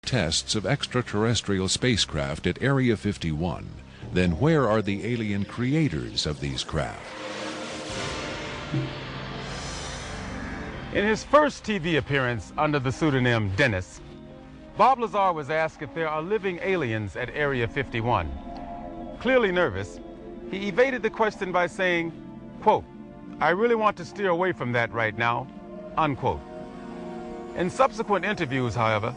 tests of extraterrestrial spacecraft at Area 51, then where are the alien creators of these craft? In his first TV appearance under the pseudonym Dennis, Bob Lazar was asked if there are living aliens at Area 51. Clearly nervous, he evaded the question by saying, quote, "I really want to steer away from that right now," unquote. In subsequent interviews, however,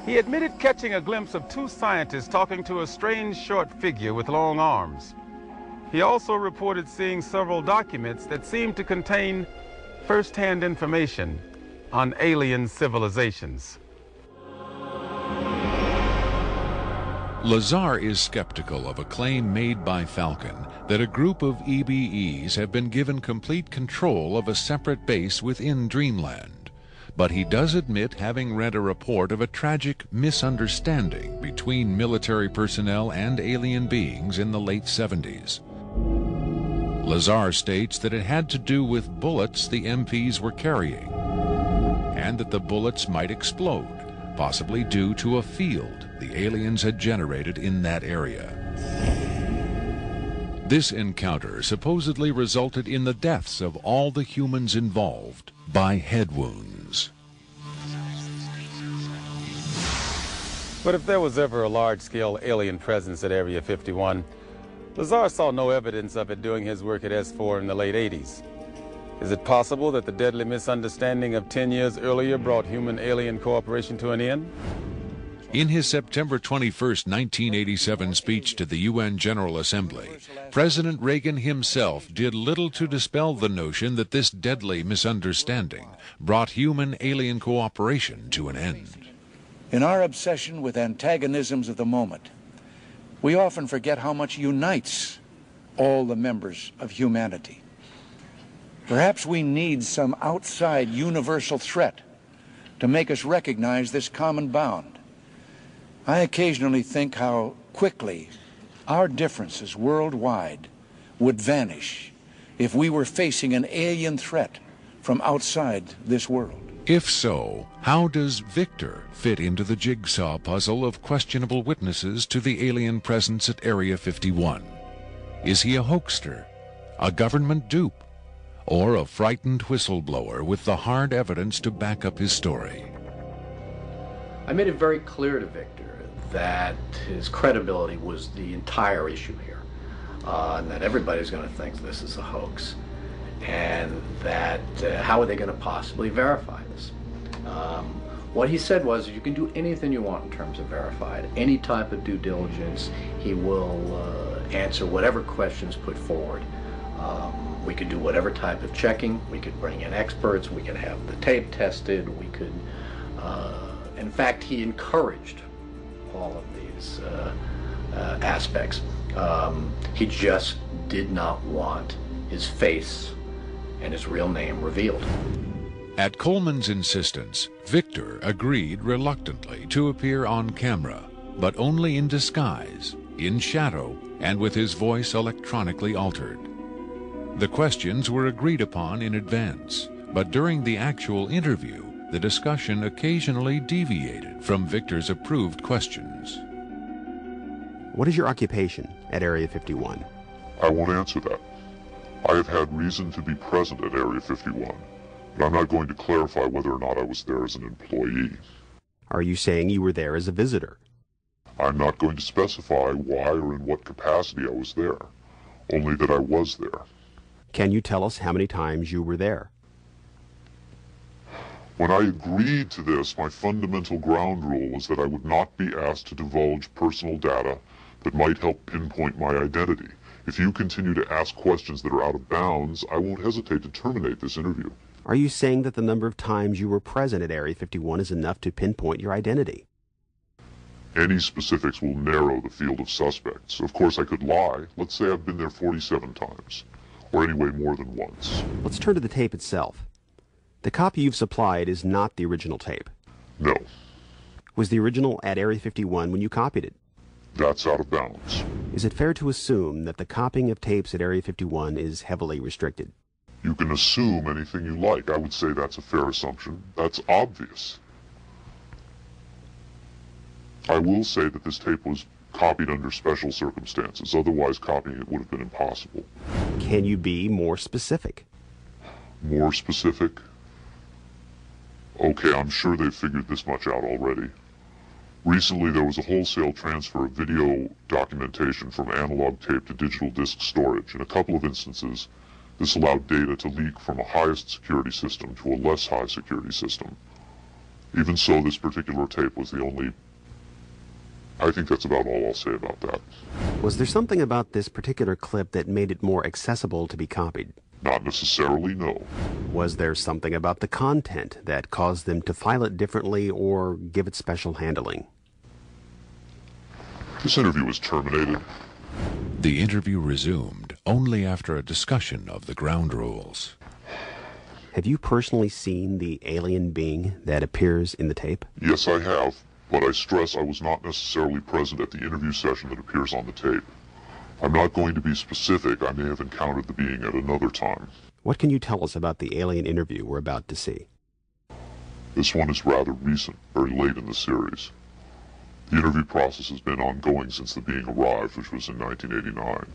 he admitted catching a glimpse of two scientists talking to a strange short figure with long arms. He also reported seeing several documents that seemed to contain first-hand information on alien civilizations. Lazar is skeptical of a claim made by Falcon that a group of EBEs have been given complete control of a separate base within Dreamland. But he does admit having read a report of a tragic misunderstanding between military personnel and alien beings in the late 70s. Lazar states that it had to do with bullets the MPs were carrying, and that the bullets might explode, possibly due to a field the aliens had generated in that area. This encounter supposedly resulted in the deaths of all the humans involved by head wounds. But if there was ever a large-scale alien presence at Area 51, Lazar saw no evidence of it doing his work at S4 in the late 80s. Is it possible that the deadly misunderstanding of 10 years earlier brought human-alien cooperation to an end? In his September 21, 1987 speech to the UN General Assembly, President Reagan himself did little to dispel the notion that this deadly misunderstanding brought human-alien cooperation to an end. In our obsession with antagonisms of the moment, we often forget how much unites all the members of humanity. Perhaps we need some outside universal threat to make us recognize this common bound. I occasionally think how quickly our differences worldwide would vanish if we were facing an alien threat from outside this world. If so, how does Victor fit into the jigsaw puzzle of questionable witnesses to the alien presence at Area 51? Is he a hoaxer, a government dupe, or a frightened whistleblower with the hard evidence to back up his story? I made it very clear to Victor that his credibility was the entire issue here, and that everybody's going to think this is a hoax, and that how are they going to possibly verify this? What he said was, you can do anything you want in terms of verified, any type of due diligence. He will answer whatever questions put forward. We could do whatever type of checking. We could bring in experts. We could have the tape tested. We could, in fact, he encouraged all of these aspects. He just did not want his face and his real name revealed. At Coleman's insistence, Victor agreed reluctantly to appear on camera, but only in disguise, in shadow, and with his voice electronically altered. The questions were agreed upon in advance, but during the actual interview, the discussion occasionally deviated from Victor's approved questions. What is your occupation at Area 51? I won't answer that. I have had reason to be present at Area 51, but I'm not going to clarify whether or not I was there as an employee. Are you saying you were there as a visitor? I'm not going to specify why or in what capacity I was there, only that I was there. Can you tell us how many times you were there? When I agreed to this, my fundamental ground rule was that I would not be asked to divulge personal data that might help pinpoint my identity. If you continue to ask questions that are out of bounds, I won't hesitate to terminate this interview. Are you saying that the number of times you were present at Area 51 is enough to pinpoint your identity? Any specifics will narrow the field of suspects. Of course, I could lie. Let's say I've been there 47 times, or anyway more than once. Let's turn to the tape itself. The copy you've supplied is not the original tape. No. Was the original at Area 51 when you copied it? That's out of bounds. Is it fair to assume that the copying of tapes at Area 51 is heavily restricted? You can assume anything you like. I would say that's a fair assumption. That's obvious. I will say that this tape was copied under special circumstances. Otherwise, copying it would have been impossible. Can you be more specific? More specific? Okay, I'm sure they've figured this much out already. Recently, there was a wholesale transfer of video documentation from analog tape to digital disc storage. In a couple of instances, this allowed data to leak from a highest security system to a less high security system. Even so, this particular tape was the only... I think that's about all I'll say about that. Was there something about this particular clip that made it more accessible to be copied? Not necessarily, no. Was there something about the content that caused them to file it differently or give it special handling? This interview was terminated. The interview resumed only after a discussion of the ground rules. Have you personally seen the alien being that appears in the tape? Yes, I have, but I stress I was not necessarily present at the interview session that appears on the tape. I'm not going to be specific. I may have encountered the being at another time. What can you tell us about the alien interview we're about to see? This one is rather recent, very late in the series. The interview process has been ongoing since the being arrived, which was in 1989.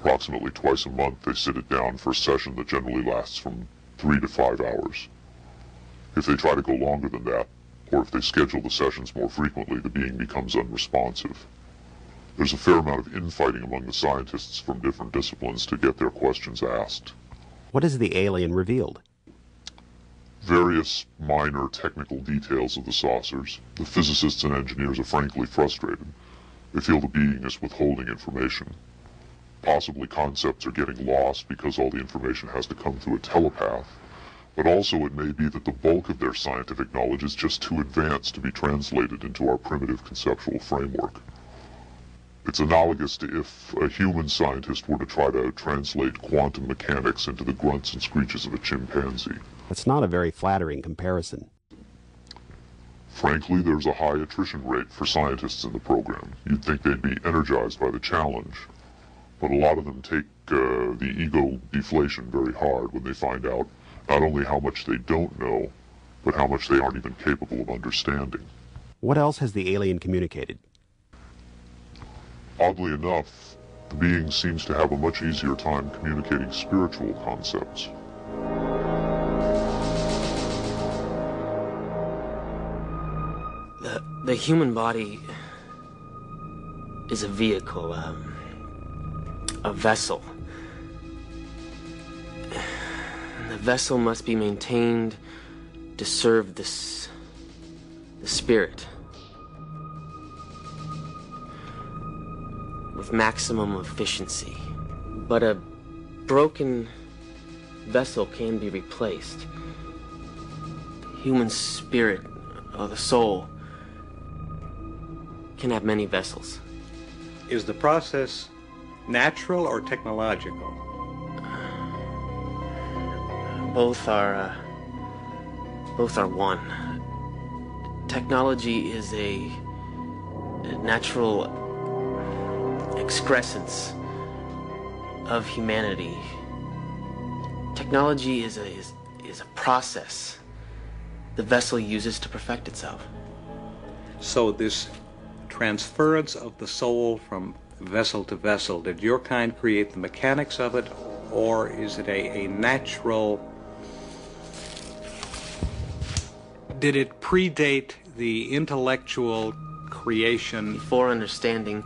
Approximately twice a month, they sit it down for a session that generally lasts from 3 to 5 hours. If they try to go longer than that, or if they schedule the sessions more frequently, the being becomes unresponsive. There's a fair amount of infighting among the scientists from different disciplines to get their questions asked. What has the alien revealed? Various minor technical details of the saucers. The physicists and engineers are frankly frustrated. They feel the being is withholding information. Possibly concepts are getting lost because all the information has to come through a telepath. But also it may be that the bulk of their scientific knowledge is just too advanced to be translated into our primitive conceptual framework. It's analogous to if a human scientist were to try to translate quantum mechanics into the grunts and screeches of a chimpanzee. That's not a very flattering comparison. Frankly, there's a high attrition rate for scientists in the program. You'd think they'd be energized by the challenge, but a lot of them take the ego deflation very hard when they find out not only how much they don't know, but how much they aren't even capable of understanding. What else has the alien communicated? Oddly enough, the being seems to have a much easier time communicating spiritual concepts. The human body is a vehicle, a vessel. The vessel must be maintained to serve the spirit with maximum efficiency. But a broken vessel can be replaced. The human spirit, or the soul, can have many vessels. Is the process natural or technological? Both are one. Technology is a natural excrescence of humanity. Technology is a process the vessel uses to perfect itself. So this transference of the soul from vessel to vessel, did your kind create the mechanics of it, or is it a natural... Did it predate the intellectual creation? Before understanding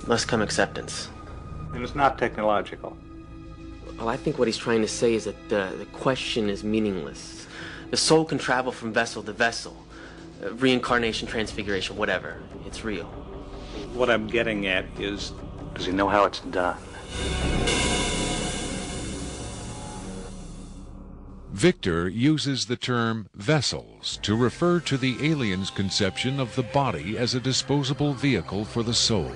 must come acceptance. And it's not technological. Well, I think what he's trying to say is that the question is meaningless. The soul can travel from vessel to vessel. Reincarnation, transfiguration, whatever. It's real. What I'm getting at is, does he know how it's done? Victor uses the term vessels to refer to the alien's conception of the body as a disposable vehicle for the soul.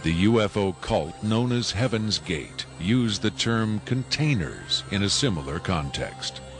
The UFO cult known as Heaven's Gate used the term containers in a similar context.